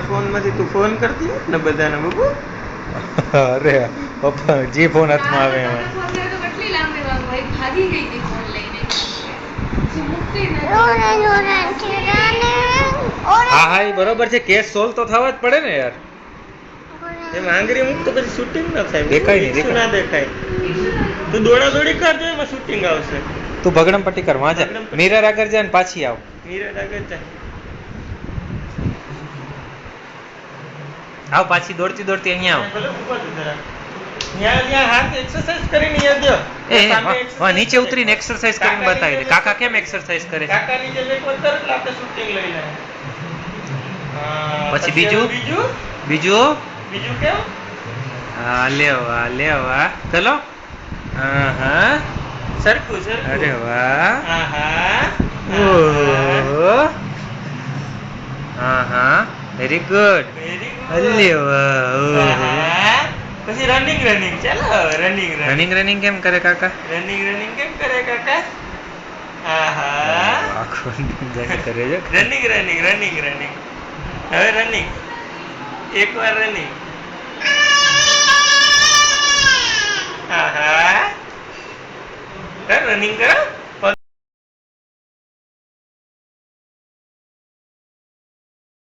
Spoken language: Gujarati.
ફોન માંથી તું ફોન કરતી ને બધાને બબુ. અરે પપ્પા જે ફોન હાથમાં આવે એમાં હા હા એ બરોબર છે. કેસ સોલ્વ તો થવા જ પડે ને યાર. એમ આંગળી મૂક તો પછી શૂટિંગ ન થાય. દેખાય નહીં, ઈચ્છું ના દેખાય. તું દોડા દોડી કરજો એમાં શૂટિંગ આવશે. તું ભગડમ પટ્ટી કર વાંચે મિરર આગળ જા ને પાછી આવ. મીરા આગળ જા. આવ પાછી દોડતી દોડતી અહીંયા આવ. ભલે ઊભા જ જરા. ત્યાં હાથ એક્સરસાઇઝ કરીને યાદ દો. એ નીચે ઉતરીને એક્સરસાઇઝ કરીને બતાવી દે. કાકા કેમ એક્સરસાઇઝ કરે છે? કાકા નીચે લેક વતર એટલે આપણે શૂટિંગ લઈ લે. પછી બીજું બીજું બીજું કેમ? હા લે વાહ ચલો. હા હા સરખું અરે વાહ. હા હા ઓહો હા હા વેરી ગુડ. વેરી અલે વાહ ઓહો. પછી રનિંગ ચાલો રનિંગ કેમ કરે કાકા? રનિંગ કેમ કરે કાકા? આહા આખો રનિંગ કરે છે. રનિંગ હવે રનિંગ એકવાર રનિંગ. આહા રનિંગ કરો.